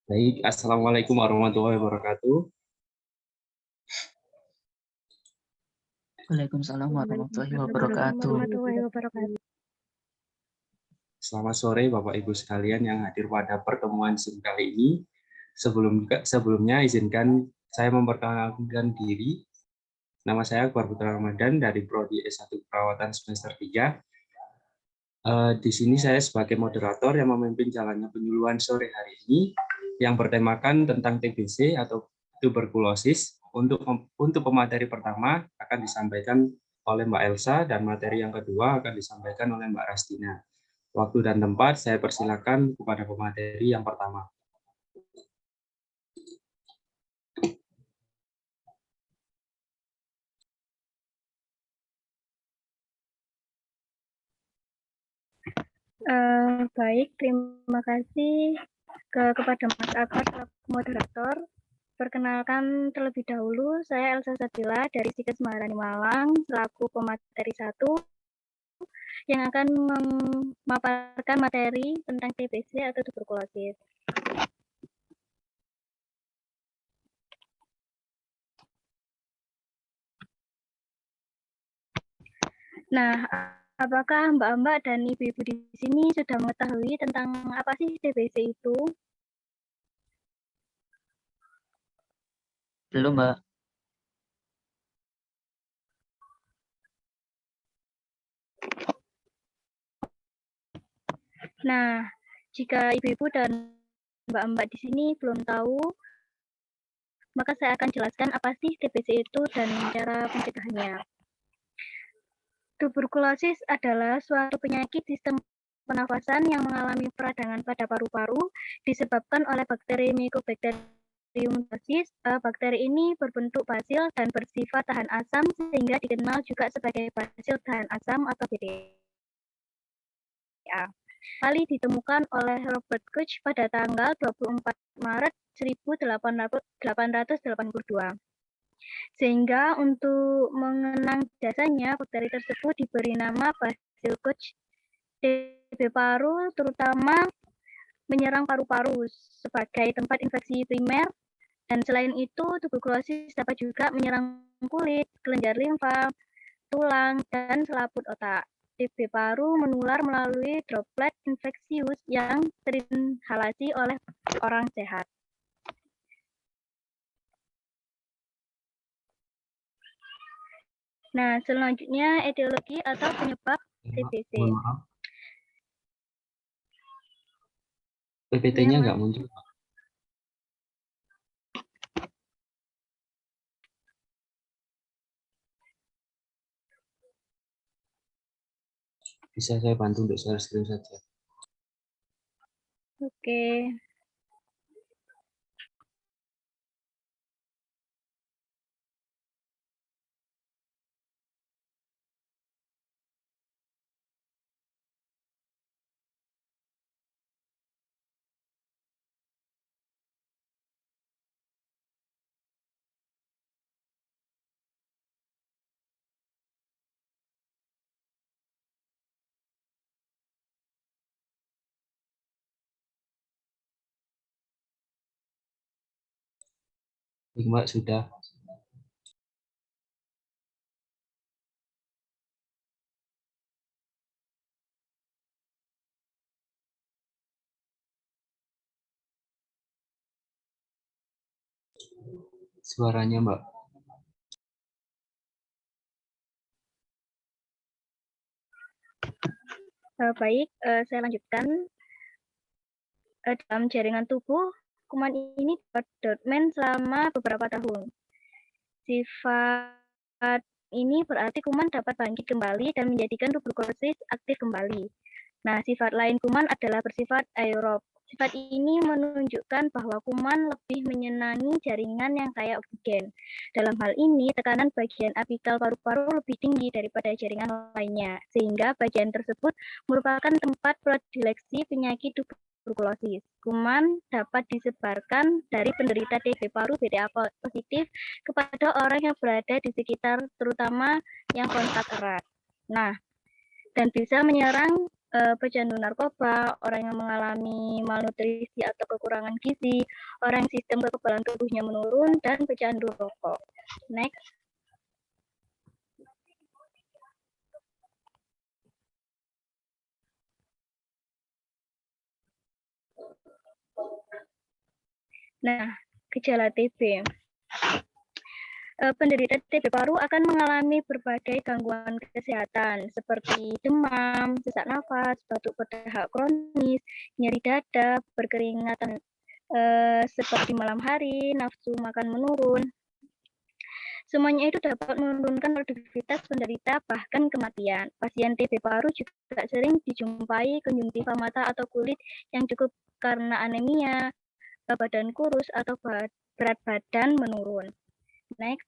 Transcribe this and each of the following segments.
Baik, Assalamualaikum warahmatullahi wabarakatuh. Waalaikumsalam warahmatullahi wabarakatuh. Selamat sore Bapak Ibu sekalian yang hadir pada pertemuan Zoom kali ini. Sebelumnya izinkan saya memperkenalkan diri. Nama saya Akbar Putra Ramadan dari Prodi S1 Perawatan semester 3. Di sini saya sebagai moderator yang memimpin jalannya penyuluhan sore hari ini yang bertemakan tentang TBC atau tuberkulosis. Untuk pemateri pertama akan disampaikan oleh Mbak Elsa dan materi yang kedua akan disampaikan oleh Mbak Rastina. Waktu dan tempat saya persilakan kepada pemateri yang pertama. Baik, terima kasih kepada Mas Akbar selaku moderator. Perkenalkan terlebih dahulu, saya Elsa Sabila dari Sikes Maharani Malang selaku pemateri 1 yang akan memaparkan materi tentang TBC atau tuberkulosis. Nah, apakah Mbak-mbak dan Ibu-ibu di sini sudah mengetahui tentang apa sih TBC itu? Belum, Mbak. Nah, jika ibu-ibu dan mbak-mbak di sini belum tahu, maka saya akan jelaskan apa sih TBC itu dan cara pencegahannya. Tuberkulosis adalah suatu penyakit sistem pernafasan yang mengalami peradangan pada paru-paru disebabkan oleh bakteri Mycobacterium tuberculosis. Bakteri ini berbentuk basil dan bersifat tahan asam sehingga dikenal juga sebagai basil tahan asam atau BTA. Kali ditemukan oleh Robert Koch pada tanggal 24 Maret 1882. Sehingga untuk mengenang jasanya, bakteri tersebut diberi nama Basil Koch. TB paru terutama menyerang paru-paru sebagai tempat infeksi primer, dan selain itu tuberkulosis dapat juga menyerang kulit, kelenjar limfa, tulang, dan selaput otak. TB paru menular melalui droplet infeksius yang terinhalasi oleh orang sehat. Nah, selanjutnya etiologi atau penyebab TBC. Mohon maaf. PPT-nya nggak muncul. Bisa saya bantu untuk share screen saja. Oke. Mbak sudah. Suaranya Mbak. Baik, saya lanjutkan. Dalam jaringan tubuh, kuman ini dapat dorman selama beberapa tahun. Sifat ini berarti kuman dapat bangkit kembali dan menjadikan tuberkulosis aktif kembali. Nah, sifat lain kuman adalah bersifat aerob. Sifat ini menunjukkan bahwa kuman lebih menyenangi jaringan yang kaya oksigen. Dalam hal ini, tekanan bagian apikal paru-paru lebih tinggi daripada jaringan lainnya, sehingga bagian tersebut merupakan tempat predileksi penyakit tuberkulosis. Kuman dapat disebarkan dari penderita TB paru BTA positif kepada orang yang berada di sekitar, terutama yang kontak erat. Nah, dan bisa menyerang pecandu narkoba, orang yang mengalami malnutrisi atau kekurangan gizi, orang yang sistem kekebalan tubuhnya menurun, dan pecandu rokok. Next. Nah, gejala TB. Penderita TB paru akan mengalami berbagai gangguan kesehatan seperti demam, sesak nafas, batuk berdahak kronis, nyeri dada, berkeringatan seperti malam hari, nafsu makan menurun. Semuanya itu dapat menurunkan produktivitas penderita bahkan kematian. Pasien TB paru juga sering dijumpai konjungtiva mata atau kulit yang cukup karena anemia, badan kurus, atau berat badan menurun. Next.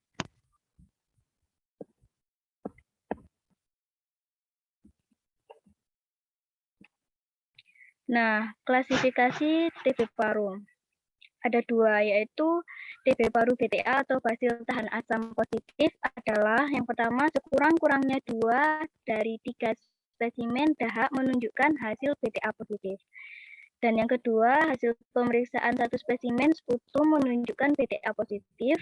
Nah, klasifikasi TB paru. Ada dua, yaitu TB paru BTA atau basil tahan asam positif adalah yang pertama sekurang-kurangnya 2 dari 3 spesimen dahak menunjukkan hasil BTA positif. Dan yang kedua, hasil pemeriksaan satu spesimen sputum menunjukkan BTA positif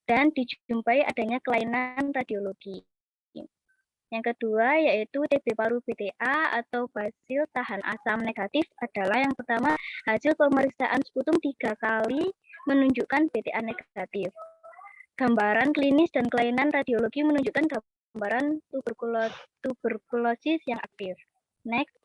dan dijumpai adanya kelainan radiologi. Yang kedua yaitu TB paru BTA atau basil tahan asam negatif adalah yang pertama hasil pemeriksaan sputum 3 kali menunjukkan BTA negatif. Gambaran klinis dan kelainan radiologi menunjukkan gambaran tuberkulosis yang aktif. Next.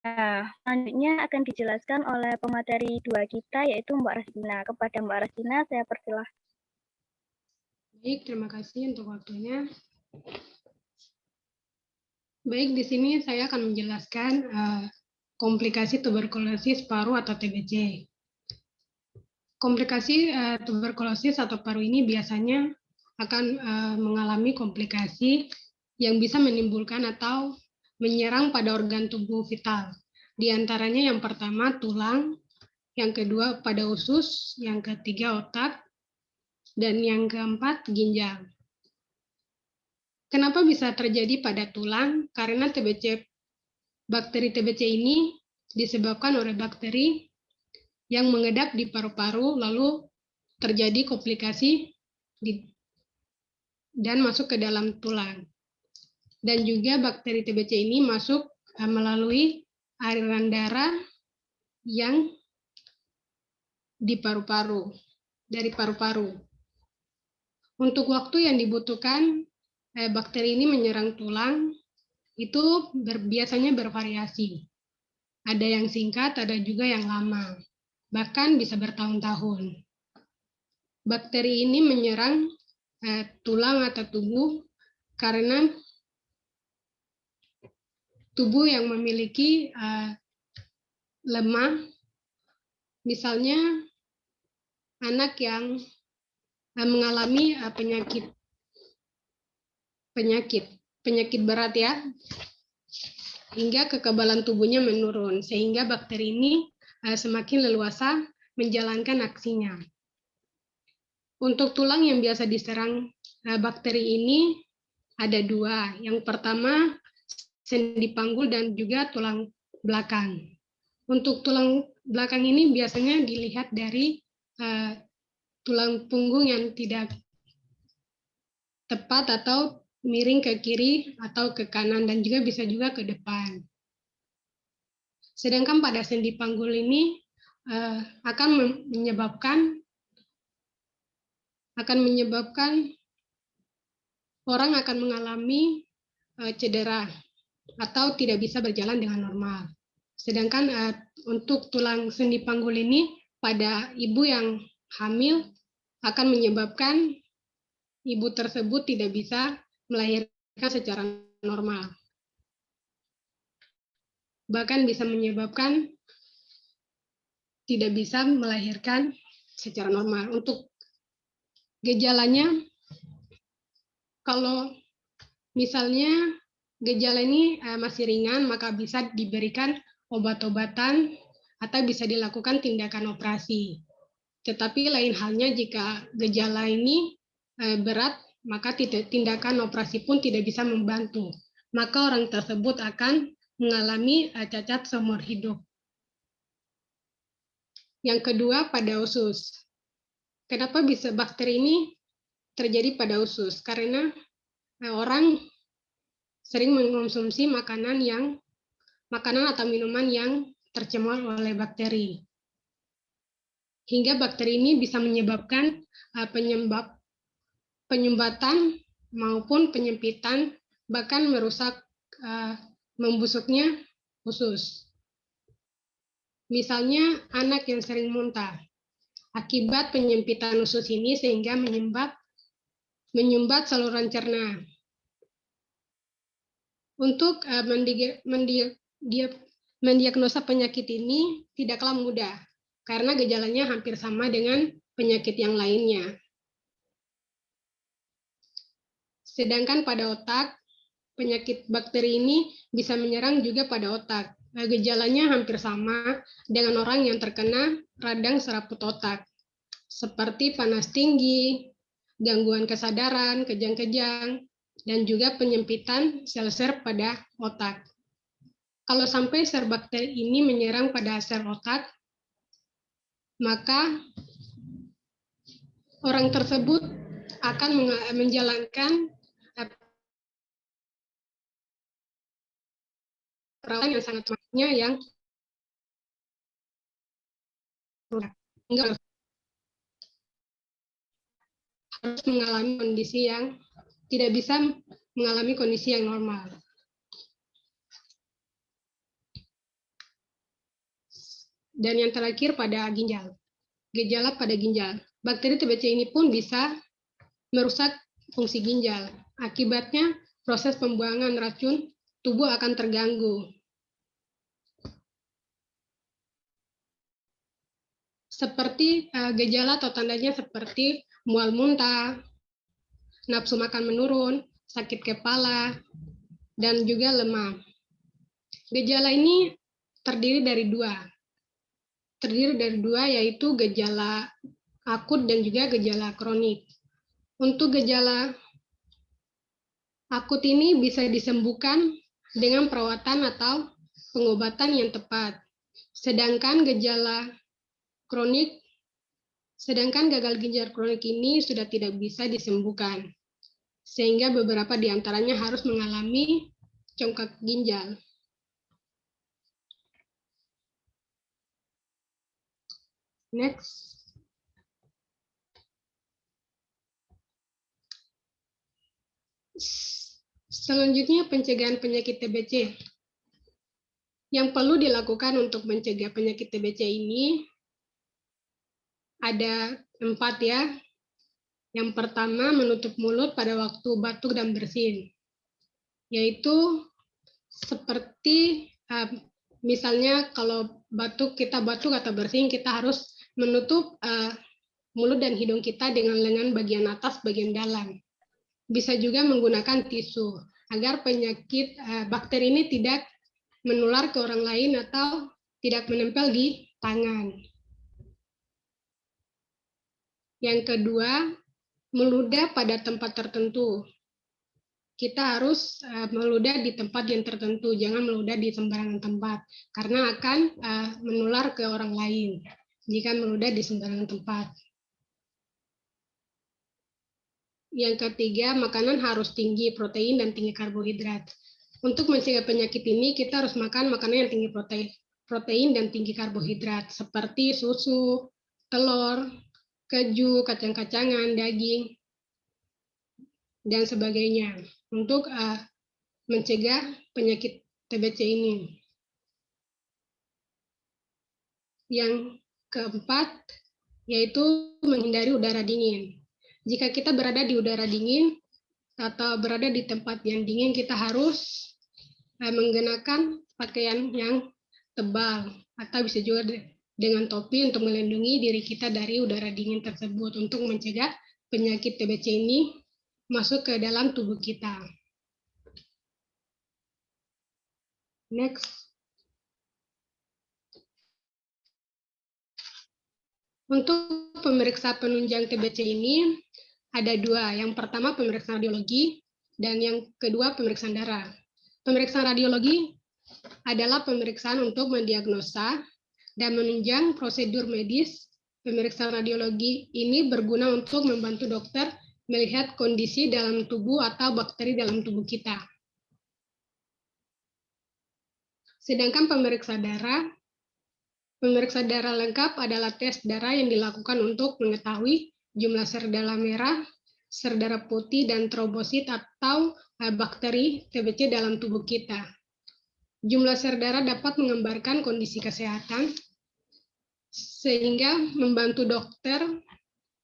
Nah, selanjutnya akan dijelaskan oleh pemateri 2 kita, yaitu Mbak Rastina. Kepada Mbak Rastina, saya persilahkan. Baik, terima kasih untuk waktunya. Baik, di sini saya akan menjelaskan komplikasi tuberkulosis paru atau TBC. Komplikasi tuberkulosis atau paru ini biasanya akan mengalami komplikasi yang bisa menimbulkan atau menyerang pada organ tubuh vital. Di antaranya yang pertama tulang, yang kedua pada usus, yang ketiga otak, dan yang keempat ginjal. Kenapa bisa terjadi pada tulang? Karena bakteri TBC ini disebabkan oleh bakteri yang mengedap di paru-paru, lalu terjadi komplikasi dan masuk ke dalam tulang. Dan juga bakteri TBC ini masuk melalui aliran darah yang di paru-paru, dari paru-paru. Untuk waktu yang dibutuhkan bakteri ini menyerang tulang itu biasanya bervariasi. Ada yang singkat, ada juga yang lama. Bahkan bisa bertahun-tahun. Bakteri ini menyerang tulang atau tubuh karena tubuh yang memiliki lemah, misalnya anak yang mengalami penyakit berat ya, hingga kekebalan tubuhnya menurun, sehingga bakteri ini semakin leluasa menjalankan aksinya. Untuk tulang yang biasa diserang bakteri ini ada dua. Yang pertama sendi panggul dan juga tulang belakang. Untuk tulang belakang ini biasanya dilihat dari tulang punggung yang tidak tepat atau miring ke kiri atau ke kanan, dan juga bisa juga ke depan. Sedangkan pada sendi panggul ini akan menyebabkan orang akan mengalami cedera atau tidak bisa berjalan dengan normal. Sedangkan untuk tulang sendi panggul ini pada ibu yang hamil akan menyebabkan ibu tersebut tidak bisa melahirkan secara normal. Bahkan bisa menyebabkan tidak bisa melahirkan secara normal. Untuk gejalanya, kalau misalnya gejala ini masih ringan, maka bisa diberikan obat-obatan atau bisa dilakukan tindakan operasi. Tetapi lain halnya jika gejala ini berat, maka tindakan operasi pun tidak bisa membantu. Maka orang tersebut akan mengalami cacat seumur hidup. Yang kedua, pada usus. Kenapa bisa bakteri ini terjadi pada usus? Karena orang sering mengkonsumsi makanan atau minuman yang tercemar oleh bakteri. Hingga bakteri ini bisa menyebabkan penyumbatan maupun penyempitan, bahkan merusak membusuknya usus. Misalnya anak yang sering muntah. Akibat penyempitan usus ini sehingga menyumbat saluran cerna. Untuk mendiagnosa penyakit ini tidaklah mudah, karena gejalanya hampir sama dengan penyakit yang lainnya. Sedangkan pada otak, penyakit bakteri ini bisa menyerang juga pada otak. Gejalanya hampir sama dengan orang yang terkena radang serabut otak, seperti panas tinggi, gangguan kesadaran, kejang-kejang, dan juga penyempitan sel-sel pada otak. Kalau sampai sel bakteri ini menyerang pada sel otak, maka orang tersebut akan menjalankan perawatan yang sangat lamanya yang harus mengalami kondisi yang tidak bisa mengalami kondisi yang normal. Dan yang terakhir pada ginjal. Gejala pada ginjal. Bakteri TBC ini pun bisa merusak fungsi ginjal. Akibatnya proses pembuangan racun tubuh akan terganggu. Seperti gejala atau tandanya seperti mual muntah, nafsu makan menurun, sakit kepala, dan juga lemah. Gejala ini terdiri dari dua, yaitu gejala akut dan juga gejala kronik. Untuk gejala akut ini bisa disembuhkan dengan perawatan atau pengobatan yang tepat. Sedangkan gagal ginjal kronik ini sudah tidak bisa disembuhkan, sehingga beberapa di antaranya harus mengalami congkak ginjal. Next. Selanjutnya, pencegahan penyakit TBC. Yang perlu dilakukan untuk mencegah penyakit TBC ini ada 4 ya. Yang pertama, menutup mulut pada waktu batuk dan bersin. Yaitu seperti misalnya kalau kita batuk atau bersin, kita harus menutup mulut dan hidung kita dengan lengan bagian atas, bagian dalam. Bisa juga menggunakan tisu agar penyakit bakteri ini tidak menular ke orang lain atau tidak menempel di tangan. Yang kedua, meludah pada tempat tertentu. Kita harus meludah di tempat yang tertentu, jangan meludah di sembarangan tempat, karena akan menular ke orang lain jika meludah di sembarangan tempat. Yang ketiga, makanan harus tinggi protein dan tinggi karbohidrat. Untuk mencegah penyakit ini, kita harus makan makanan yang tinggi protein dan tinggi karbohidrat, seperti susu, telur, keju, kacang-kacangan, daging, dan sebagainya, untuk mencegah penyakit TBC ini. Yang keempat, yaitu menghindari udara dingin. Jika kita berada di udara dingin atau berada di tempat yang dingin, kita harus menggunakan pakaian yang tebal, atau bisa juga dengan topi untuk melindungi diri kita dari udara dingin tersebut, untuk mencegah penyakit TBC ini masuk ke dalam tubuh kita. Next. Untuk pemeriksa penunjang TBC ini, ada dua. Yang pertama pemeriksaan radiologi dan yang kedua pemeriksaan darah. Pemeriksaan radiologi adalah pemeriksaan untuk mendiagnosa dan menunjang prosedur medis. Pemeriksaan radiologi ini berguna untuk membantu dokter melihat kondisi dalam tubuh atau bakteri dalam tubuh kita. Sedangkan pemeriksa darah lengkap adalah tes darah yang dilakukan untuk mengetahui jumlah sel darah merah, sel darah putih, dan trombosit atau bakteri TBC dalam tubuh kita. Jumlah sel darah dapat menggambarkan kondisi kesehatan, sehingga membantu dokter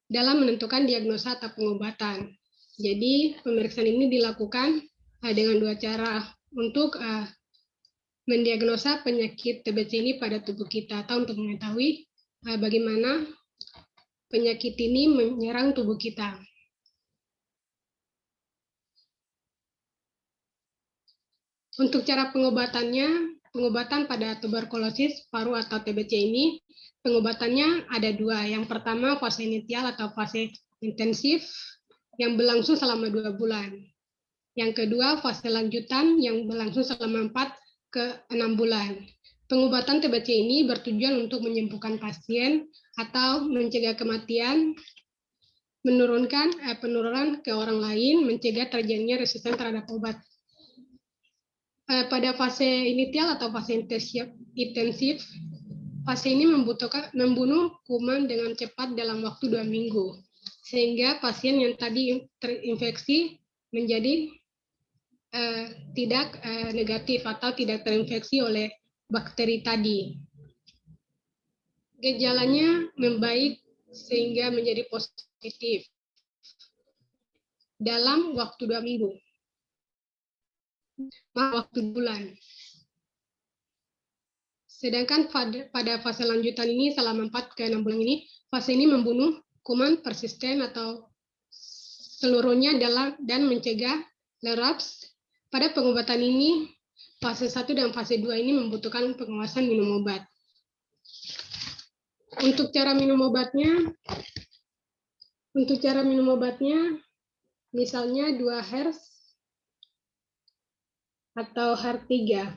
dalam menentukan diagnosa atau pengobatan. Jadi pemeriksaan ini dilakukan dengan dua cara untuk mendiagnosa penyakit TBC ini pada tubuh kita atau untuk mengetahui bagaimana penyakit ini menyerang tubuh kita. Untuk cara pengobatannya, pengobatan pada tuberkulosis paru atau TBC ini, pengobatannya ada dua. Yang pertama fase inisial atau fase intensif yang berlangsung selama 2 bulan. Yang kedua fase lanjutan yang berlangsung selama 4 ke 6 bulan. Pengobatan TBC ini bertujuan untuk menyembuhkan pasien atau mencegah kematian, menurunkan penurunan ke orang lain, mencegah terjadinya resistensi terhadap obat. Pada fase inisial atau fase intensif, fase ini membunuh kuman dengan cepat dalam waktu 2 minggu, sehingga pasien yang tadi terinfeksi menjadi tidak negatif atau tidak terinfeksi oleh bakteri tadi. Gejalanya membaik sehingga menjadi positif dalam waktu 2 minggu. Waktu bulan. Sedangkan pada fase lanjutan ini selama 4 ke 6 bulan ini, fase ini membunuh kuman persisten atau seluruhnya dan mencegah relapse. Pada pengobatan ini, fase 1 dan fase 2 ini membutuhkan pengawasan minum obat. Untuk cara minum obatnya, misalnya 2 Hz atau HER3.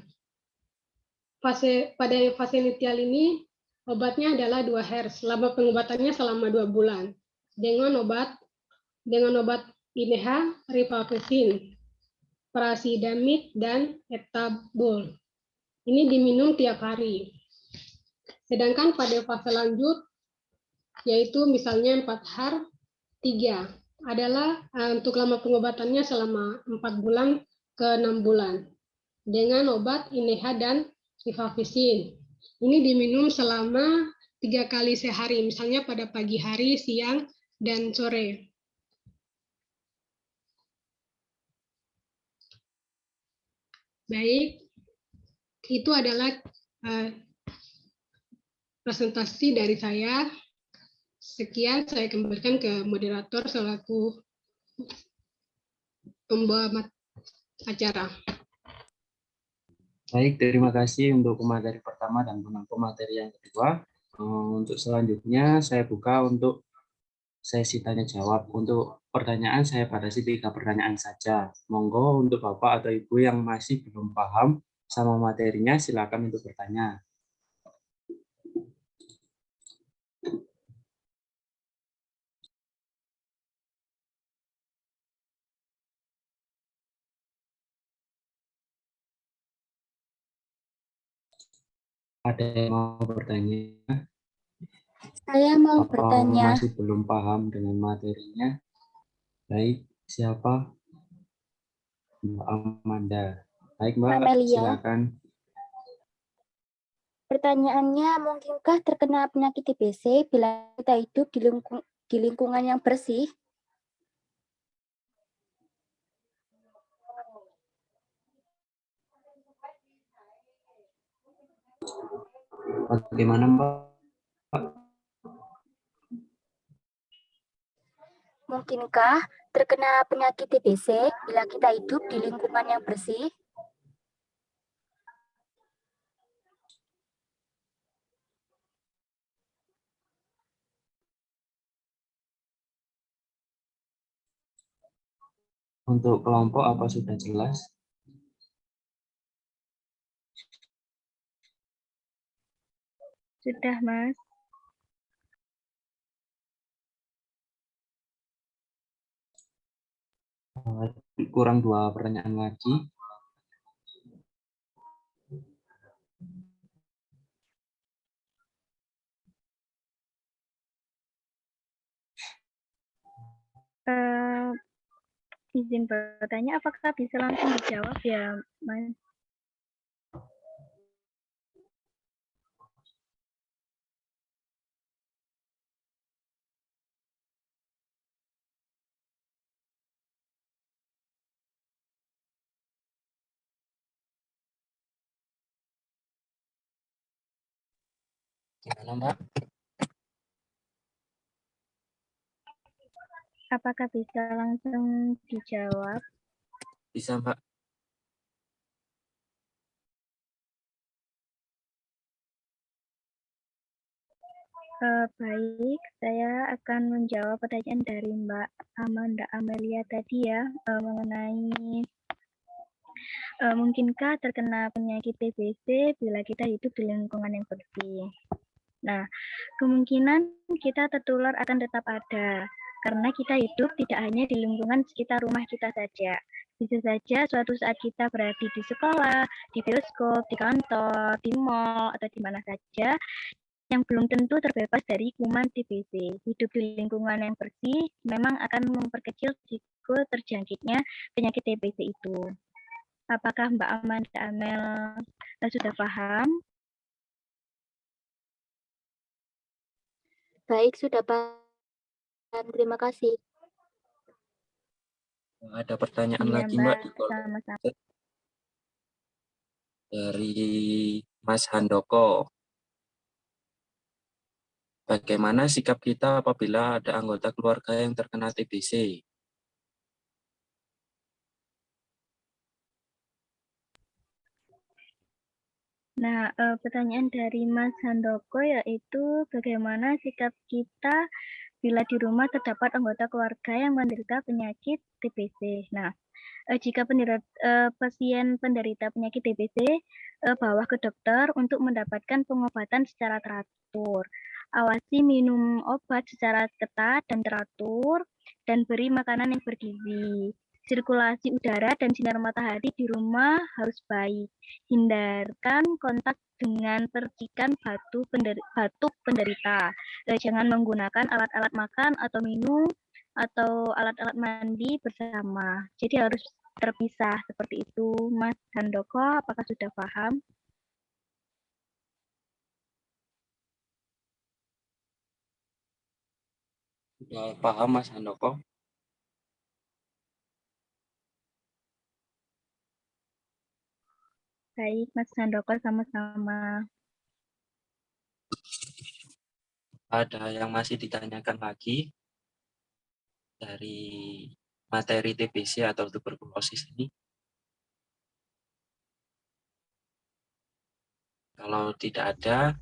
Pada fase inisial ini, obatnya adalah 2 Hz. Selama pengobatannya selama 2 bulan. Dengan obat INH, rifampicin, parasidamid, dan etabol. Ini diminum tiap hari. Sedangkan pada fase lanjut, yaitu misalnya 4Hr3, adalah untuk lama pengobatannya selama 4 bulan ke 6 bulan dengan obat INH dan rifampicin. Ini diminum selama 3 kali sehari, misalnya pada pagi hari, siang, dan sore. Baik, itu adalah presentasi dari saya. Sekian, saya kembalikan ke moderator selaku pembawa acara. Baik, terima kasih untuk pemateri pertama dan pemateri yang kedua. Untuk selanjutnya saya buka untuk sesi tanya jawab. Untuk pertanyaan saya batasi 3 pertanyaan saja. Monggo untuk Bapak atau Ibu yang masih belum paham sama materinya, silakan untuk bertanya. Ada yang mau bertanya? Saya mau Apa bertanya. masih belum paham dengan materinya? Baik, siapa? Mbak Amanda. Baik, Mbak, Amelia. silakan. Pertanyaannya, mungkinkah terkena penyakit TBC bila kita hidup di lingkungan yang bersih? Bagaimana, Mbak? Mungkinkah terkena penyakit TBC bila kita hidup di lingkungan yang bersih? Untuk kelompok apa sudah jelas? Sudah, Mas. Kurang 2 pertanyaan lagi. Izin bertanya, apakah bisa langsung dijawab ya, Mas? Gimana, Mbak? Apakah bisa langsung dijawab? Bisa, Mbak. Baik, saya akan menjawab pertanyaan dari Mbak Amanda Amelia tadi ya, mengenai mungkinkah terkena penyakit TBC bila kita hidup di lingkungan yang bersih. Nah, kemungkinan kita tertular akan tetap ada, karena kita hidup tidak hanya di lingkungan sekitar rumah kita saja. Bisa saja suatu saat kita berada di sekolah, di bioskop, di kantor, di mall, atau di mana saja, yang belum tentu terbebas dari kuman TBC. Hidup di lingkungan yang bersih memang akan memperkecil risiko terjangkitnya penyakit TBC itu. Apakah Mbak Amanda Amel sudah paham? Baik, sudah paham. Terima kasih. Ada pertanyaan Iya, lagi, Mbak, Mbak. Sama-sama. dari Mas Handoko. Bagaimana sikap kita apabila ada anggota keluarga yang terkena TBC? Nah, pertanyaan dari Mas Handoko yaitu bagaimana sikap kita bila di rumah terdapat anggota keluarga yang menderita penyakit TBC. Nah, jika pasien penderita penyakit TBC, bawa ke dokter untuk mendapatkan pengobatan secara teratur. Awasi minum obat secara ketat dan teratur, dan beri makanan yang bergizi. Sirkulasi udara dan sinar matahari di rumah harus baik. Hindarkan kontak dengan percikan batuk penderita. Jangan menggunakan alat-alat makan atau minum atau alat-alat mandi bersama. Jadi harus terpisah seperti itu. Mas Handoko, apakah sudah paham? Sudah paham, Mas Handoko? Baik, Mas Handoko, sama-sama. Ada yang masih ditanyakan lagi dari materi TBC atau tuberkulosis ini? Kalau tidak ada,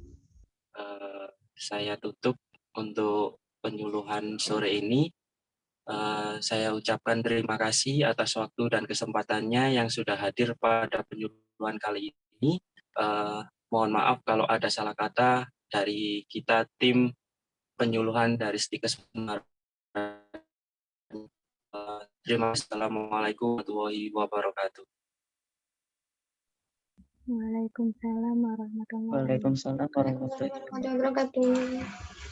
saya tutup untuk penyuluhan sore ini. Saya ucapkan terima kasih atas waktu dan kesempatannya yang sudah hadir pada penyuluhan kali ini. Mohon maaf kalau ada salah kata dari kita tim penyuluhan dari Stikes Unhar. Terima kasih. Assalamualaikum warahmatullahi wabarakatuh. Waalaikumsalam warahmatullahi wabarakatuh. Waalaikumsalam warahmatullahi wabarakatuh. Warahmatullahi wabarakatuh.